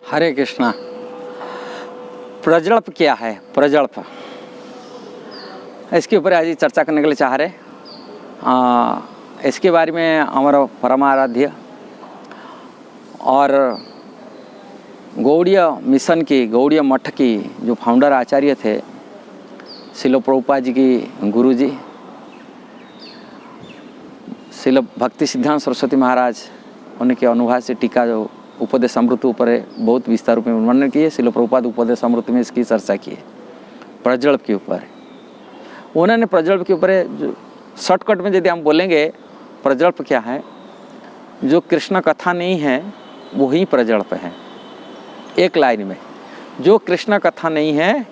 हरे कृष्णा। प्रजल्प क्या है? प्रजल्प, इसके ऊपर आज चर्चा करने के लिए चाह रहे। इसके बारे में हमारा परमाराध्य और गौड़ीय मिशन की, गौड़ीय मठ की जो फाउंडर आचार्य थे, श्रील प्रभुपाद जी की गुरु जी श्रील भक्ति सिद्धांत सरस्वती महाराज, उनके अनुभव से टीका जो उपदेश अमृत ऊपर बहुत विस्तार रूप में वर्णन किए। श्रील प्रभुपाद उपदेश अमृत में इसकी चर्चा की है। प्रजल्प के ऊपर उन्होंने प्रजल्प के ऊपर जो शॉर्टकट में यदि हम बोलेंगे प्रजल्प क्या है, जो कृष्ण कथा नहीं है वही प्रजल्प है। एक लाइन में, जो कृष्ण कथा नहीं है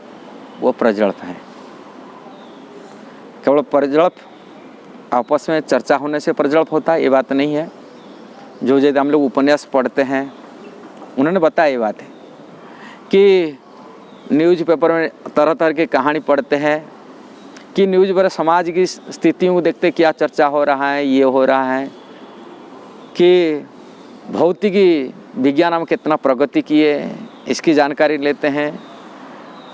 वो प्रजल्प है। केवल प्रजल्प आपस में चर्चा होने से प्रजल्प होता है ये बात नहीं है। जो यदि हम लोग उपन्यास पढ़ते हैं, उन्होंने बताया ये बात है कि न्यूज़पेपर में तरह तरह की कहानी पढ़ते हैं कि न्यूज़ पर समाज की स्थितियों को देखते क्या चर्चा हो रहा है, ये हो रहा है कि भौतिकी विज्ञान में कितना प्रगति किए, इसकी जानकारी लेते हैं।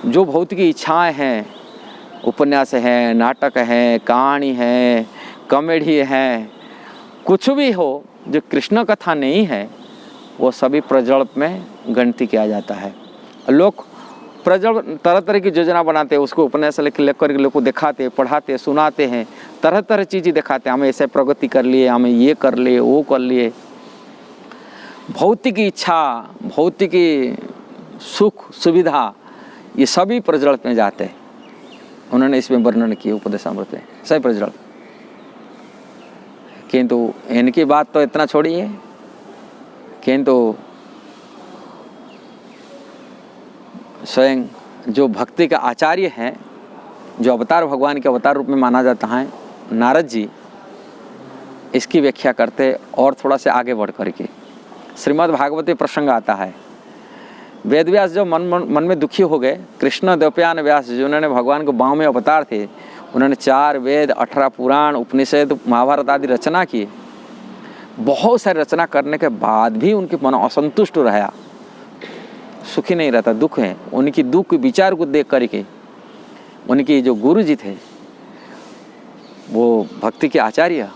जो भौतिकी इच्छाएं हैं, उपन्यास हैं, नाटक हैं, कहानी है, कॉमेडी है, कुछ भी हो जो कृष्ण कथा नहीं है वो सभी प्रजल्प में गणती किया जाता है। लोग प्रजल्प तरह तरह की योजना बनाते हैं, उसको उपन्यास लिख कर लोग को दिखाते, पढ़ाते, सुनाते हैं, तरह तरह चीज़ें दिखाते हैं। हमें ऐसे प्रगति कर लिए, हमें ये कर लिए, वो कर लिए। भौतिक इच्छा, भौतिक सुख सुविधा, ये सभी प्रजल्प में जाते हैं। उन्होंने इसमें वर्णन किया उपदेशामृत में, सही प्रजल्प। किंतु इनकी बात तो इतना छोड़िए, किंतु स्वयं जो भक्ति का आचार्य हैं, जो अवतार भगवान के अवतार रूप में माना जाता है, नारद जी, इसकी व्याख्या करते और थोड़ा से आगे बढ़ करके श्रीमद् भागवती प्रसंग आता है। वेद व्यास जो मन में दुखी हो गए, कृष्ण द्वैपायन व्यास जिन्होंने भगवान के बाँव में अवतार थे, उन्होंने 4 वेद, 18 पुराण, उपनिषद, महाभारत आदि रचना किए। बहुत सारी रचना करने के बाद भी उनके मन असंतुष्ट रहा, सुखी नहीं रहता, दुख है। उनकी दुख विचार को देख करके उनकी जो गुरु जी थे, वो भक्ति के आचार्य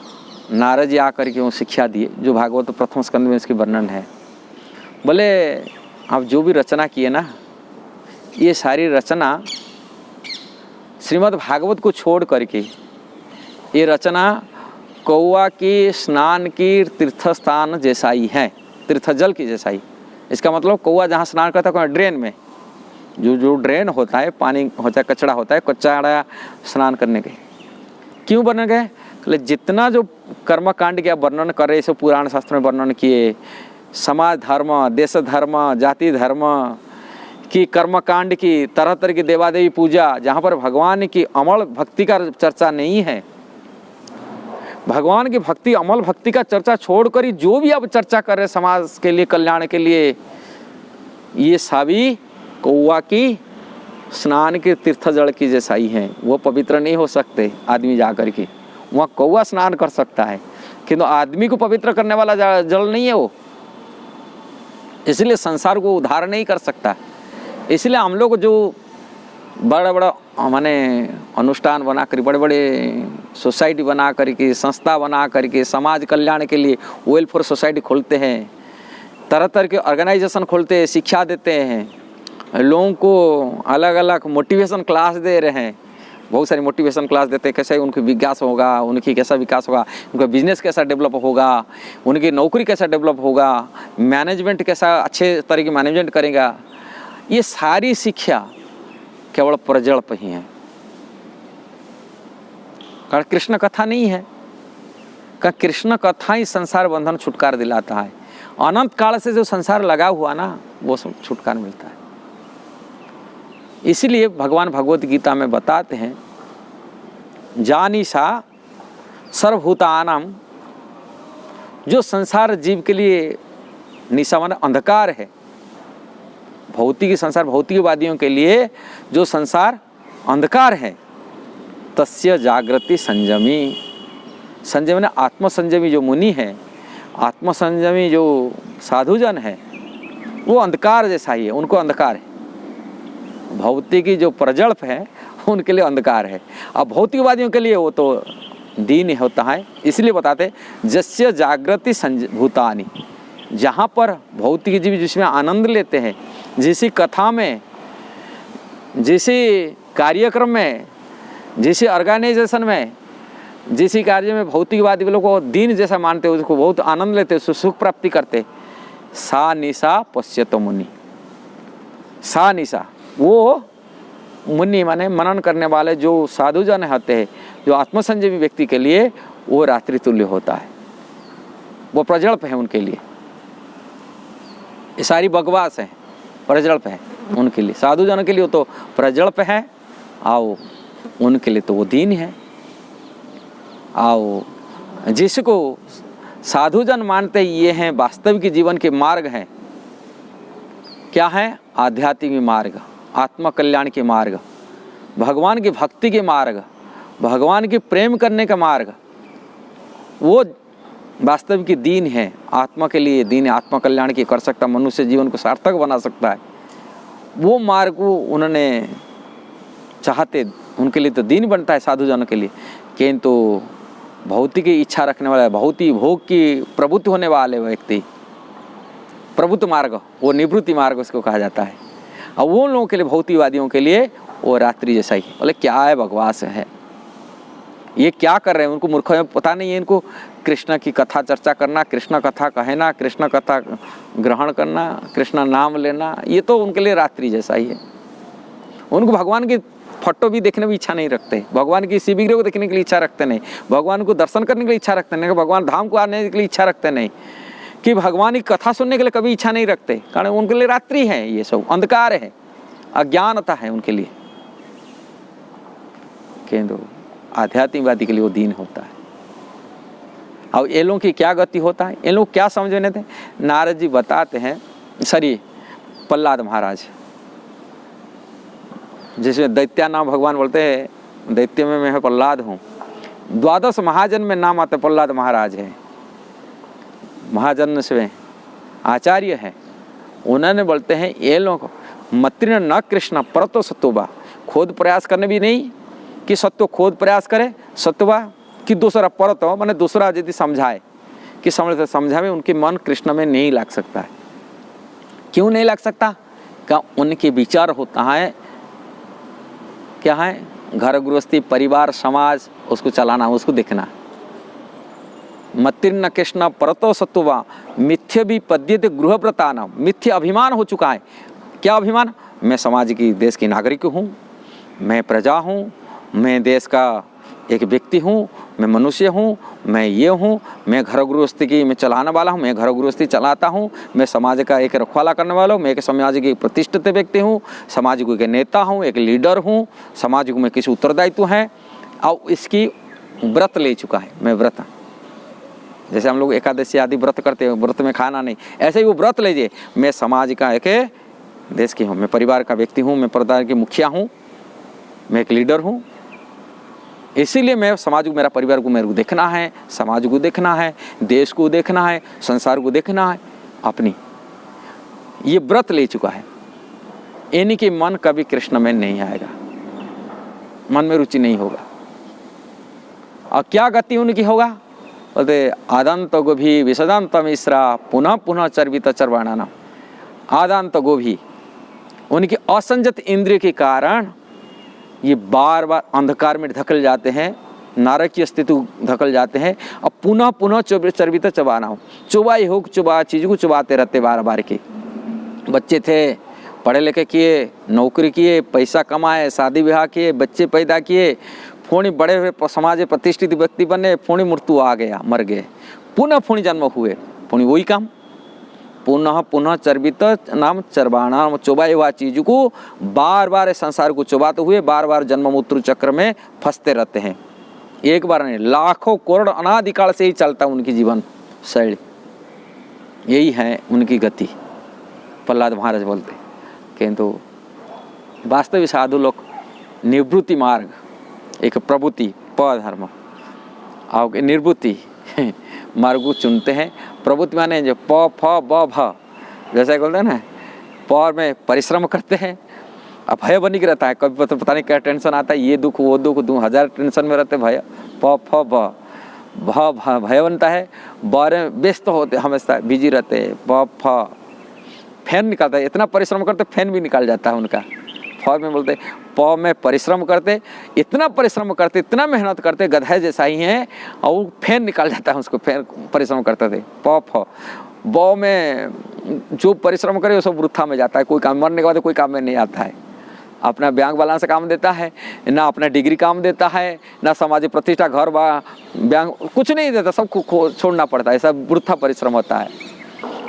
नारद जी आकर के वो शिक्षा दिए, जो भागवत प्रथम स्कंद में इसकी वर्णन है। बोले आप जो भी रचना किए ना, ये सारी रचना श्रीमद् भागवत को छोड़ करके, ये रचना कौआ की स्नान की तीर्थस्थान जैसा ही है, तीर्थजल की जैसा ही। इसका मतलब कौआ जहाँ स्नान करता है, ड्रेन में जो ड्रेन होता है, पानी होता है, कचड़ा होता है, कचड़ा स्नान करने के क्यों वर्णन गए? जितना जो कर्मकांड का वर्णन कर रहे, इसे पुराण शास्त्र में वर्णन किए, समाज धर्म, देश धर्म, जाति धर्म की कर्मकांड की, तरह तरह की देवादेवी पूजा, जहाँ पर भगवान की अमल भक्ति का चर्चा नहीं है, भगवान की भक्ति, अमल भक्ति का चर्चा छोड़कर जो भी अब चर्चा कर रहे समाज के लिए, कल्याण के लिए, ये सभी कौआ की स्नान के तीर्थ जल की जैसा ही हैं। वो पवित्र नहीं हो सकते। आदमी जा कर के वहाँ कौआ स्नान कर सकता है, किंतु आदमी को पवित्र करने वाला जल नहीं है वो, इसलिए संसार को उद्धार नहीं कर सकता। इसलिए हम लोग जो बड़ा बड़ा माने अनुष्ठान बना कर, बड़े बड़े सोसाइटी बना करके, संस्था बना करके, समाज कल्याण के लिए वेलफेयर सोसाइटी खोलते हैं, तरह तरह के ऑर्गेनाइजेशन खोलते हैं, शिक्षा देते हैं, लोगों को अलग अलग मोटिवेशन क्लास दे रहे हैं। बहुत सारी मोटिवेशन क्लास देते हैं, कैसे उनकी विकास होगा, उनकी कैसा विकास होगा, उनका बिजनेस कैसा डेवलप होगा, उनकी नौकरी कैसा डेवलप होगा, मैनेजमेंट कैसा अच्छे तरह की मैनेजमेंट करेगा। ये सारी शिक्षा केवल प्रजल्प ही है, कारण कृष्ण कथा नहीं है। कारण कृष्ण कथा ही संसार बंधन छुटकारा दिलाता है। अनंत काल से जो संसार लगा हुआ ना, वो सब छुटकारा मिलता है। इसीलिए भगवान भगवत गीता में बताते हैं, जानीसा सर्वभूतानाम, जो संसार जीव के लिए निशा माने अंधकार है, भौतिक संसार, भौतिकवादियों के लिए जो संसार अंधकार है, तस्य जागृति संयमी। संयमी ने आत्म संयमी जो मुनि है, आत्म संयमी जो साधुजन है, वो अंधकार जैसा ही है, उनको अंधकार है। भौतिकी जो प्रजल्प है उनके लिए अंधकार है, अब भौतिकवादियों के लिए वो तो दीन होता है। इसलिए बताते जस्य जागृति संभूतानि, जहाँ पर भौतिक जीव जिसमें आनंद लेते हैं, जिसी कथा में, जिसी कार्यक्रम में, जिसी ऑर्गेनाइजेशन में, जिसी कार्य में भौतिकवादी लोग को दीन जैसा मानते हैं, उसको बहुत आनंद लेते हैं, सुख प्राप्ति करते, सा निशा पश्यतो मुनि। सा निशा, वो मुनि माने मनन करने वाले जो साधुजन होते हैं, जो आत्मसंजीवी व्यक्ति के लिए वो रात्रि तुल्य होता है, वो प्रजल्प है उनके लिए। ये सारी बकवास है, प्रजल्प है उनके लिए। साधुजन के लिए तो प्रजल्प है, आओ उनके लिए तो वो दीन है। आओ जिसको साधुजन मानते ये हैं वास्तविक जीवन के मार्ग हैं, क्या है? आध्यात्मिक मार्ग, आत्म कल्याण के मार्ग, भगवान की भक्ति के मार्ग, भगवान के प्रेम करने का मार्ग, वो वास्तविक दीन है। आत्मा के लिए दीन है, आत्म कल्याण की कर सकता, मनुष्य जीवन को सार्थक बना सकता है, वो मार्ग को उन्होंने चाहते, उनके लिए तो दीन बनता है साधुजनों के लिए। किंतु भौतिक की इच्छा रखने वाला, भौतिक भोग की प्रवृत्ति होने वाले व्यक्ति, प्रभुत्व मार्ग, वो निवृत्ति मार्ग उसको कहा जाता है। और वो लोगों के लिए, भौतिकवादियों के लिए वो रात्रि जैसा ही। बोले क्या है, बकवास है, ये क्या कर रहे हैं? उनको मूर्खों में पता नहीं है, इनको कृष्ण की कथा चर्चा करना, कृष्ण कथा कहना, कृष्ण कथा ग्रहण करना, कृष्ण नाम लेना, ये तो उनके लिए रात्रि जैसा ही है। उनको भगवान की फोटो भी देखने की इच्छा नहीं रखते, भगवान की शिवविग्रह को देखने के लिए इच्छा रखते नहीं, भगवान को दर्शन करने के लिए इच्छा रखते नहीं, भगवान धाम को आने के लिए इच्छा रखते नहीं, कि भगवान की कथा सुनने के लिए कभी इच्छा नहीं रखते, कारण उनके लिए रात्रि है, ये सब अंधकार है, अज्ञानता है उनके लिए। किंतु आध्यात्मिकवादी के लिए वो दीन होता है। और ये लोगों की क्या गति होता है, ये लोग क्या समझने थे? नारद जी बताते हैं, सॉरी प्रहलाद महाराज, जिसमें दैत्या नाम भगवान बोलते हैं, दैत्य में मैं प्रहलाद हूँ। 12 महाजन में नाम आते प्रहलाद महाराज है, महाजन से आचार्य है। उन्होंने बोलते हैं ये लोग मत्रिण न कृष्ण परतो सत्वबा, खोद प्रयास करने भी नहीं कि सत्व खोद प्रयास करे, सत्वबा कि दूसरा परतो मैंने दूसरा यदि समझाए कि समझावे, उनके मन कृष्ण में नहीं लग सकता है। क्यों नहीं लग सकता? क्या उनके विचार होता है, क्या है? घर गृहस्थी, परिवार, समाज, उसको चलाना, उसको देखना। मत्तिर्न कृष्ण परतो सत्ववा मिथ्य भी पद्यते गृहव्रतानाम, मिथ्य अभिमान हो चुका है। क्या अभिमान? मैं समाज की, देश की नागरिक हूँ, मैं प्रजा हूँ, मैं देश का एक व्यक्ति हूँ, मैं मनुष्य हूँ, मैं ये हूँ, मैं घर गृहस्थी की मैं चलाने वाला हूँ, मैं घर गृहस्थी चलाता हूँ, मैं समाज का एक रखवाला करने वाला हूँ, मैं एक समाज की प्रतिष्ठित व्यक्ति हूँ, समाज को एक नेता हूँ, एक लीडर हूँ, समाज को मैं किसी उत्तरदायित्व है, और इसकी व्रत ले चुका है। मैं व्रत, जैसे हम लोग एकादशी आदि व्रत करते हैं, व्रत में खाना नहीं, ऐसे ही वो व्रत लीजिए, मैं समाज का एक देश की हूँ, मैं परिवार का व्यक्ति हूँ, मैं परिवार की मुखिया हूँ, मैं एक लीडर हूँ, इसीलिए मैं समाज को, मेरा परिवार को मेरे को देखना है, समाज को देखना है, देश को देखना है, संसार को देखना है, अपनी ये व्रत ले चुका है। इन्हीं के मन कभी कृष्ण में नहीं आएगा, मन में रुचि नहीं होगा। और क्या गति उनकी होगा? बोलते आदंत गोभी विसदंत मिश्रा पुनः पुनः चर्वित चरवाणाना। आदंत गोभी, उनकी असंजत इंद्रिय के कारण ये बार बार अंधकार में धकल जाते हैं, नारक की स्थिति धकल जाते हैं, और पुनः पुनः चर्वित चबाना हो, चुबाई हो चुबा चीज़ को चुबाते रहते बार बार के। बच्चे थे, पढ़े लिखे किए, नौकरी किए, पैसा कमाए, शादी ब्याह किए, बच्चे पैदा किए, फोनी बड़े हुए समाज प्रतिष्ठित व्यक्ति बने, फोनी मृत्यु आ गया, मर गए, पुनः फोनी जन्म हुए, फोनी वही काम, पुनः पुनः चर्वित नाम चरवाणाम, चुबाई हुआ चीज को बार बार संसार को चुबाते हुए बार बार जन्म मृत्यु चक्र में फंसते रहते हैं। एक बार नहीं, लाखों करोड़ अनादिकाल से ही चलता उनकी जीवन शैली, यही है उनकी गति। प्रहलाद महाराज बोलते, किंतु वास्तविक साधु लोग निवृत्ति मार्ग, एक प्रवृत्ति पधर्म और निवृत्ति मार्ग को चुनते हैं। प्रवृत्ति माने जो प फ ब भ, जैसा बोलते हैं ना, प में परिश्रम करते हैं, अब भय बनी के रहता है, कभी तो पता नहीं क्या टेंशन आता है, ये दुख वो दुख, 2000 टेंशन में रहते भय, प फ ब भय बनता है, बारे व्यस्त होते हमेशा बिजी रहते हैं, प फ फैन निकालता है, इतना परिश्रम करते फैन भी निकाल जाता है उनका। फ में बोलते प में परिश्रम करते, इतना परिश्रम करते, इतना मेहनत करते, गधा जैसा ही है, और फैन निकाल जाता है उसको, फैन परिश्रम करते थे। प फ ब में जो परिश्रम करे वो सब वृथा में जाता है, कोई काम, मरने के बाद कोई काम में नहीं आता है। अपना बैंक बैलेंस काम देता है ना, अपना डिग्री काम देता है ना, सामाजिक प्रतिष्ठा, घर बा बैंक कुछ नहीं देता, सबको छोड़ना पड़ता है, सब वृथा परिश्रम होता है।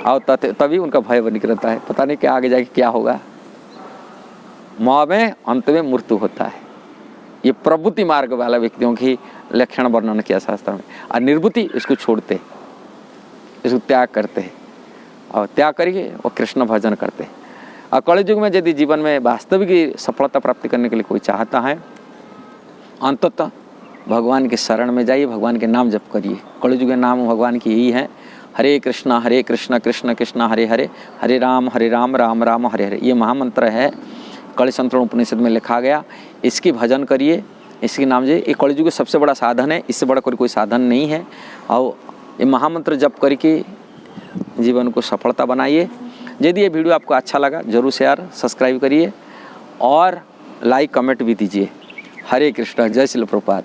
और तभी उनका भय बन के रहता है, पता नहीं क्या आगे जाके क्या होगा। माँ में अंत में मृत्यु होता है। ये प्रवृत्ति मार्ग वाला व्यक्तियों की लक्षण वर्णन किया शास्त्र में। और निर्वृत्ति इसको छोड़ते, इसको त्याग करते हैं, और त्याग करके वो कृष्ण भजन करते हैं। और कलयुग में यदि जीवन में वास्तविक सफलता प्राप्ति करने के लिए कोई चाहता है, अंततः भगवान के शरण में जाइए, भगवान के नाम जप करिए। कलयुग के नाम भगवान की यही है, हरे कृष्ण कृष्ण कृष्ण हरे हरे, हरे राम राम राम हरे हरे। ये महामंत्र है, कलिसंतरण उपनिषद में लिखा गया। इसकी भजन करिए, इसके नाम जे, ये कलयुग का सबसे बड़ा साधन है, इससे बड़ा कोई साधन नहीं है। और ये महामंत्र जप करके जीवन को सफलता बनाइए। यदि ये वीडियो आपको अच्छा लगा जरूर शेयर सब्सक्राइब करिए और लाइक कमेंट भी दीजिए। हरे कृष्ण, जय श्री प्रभुपाद।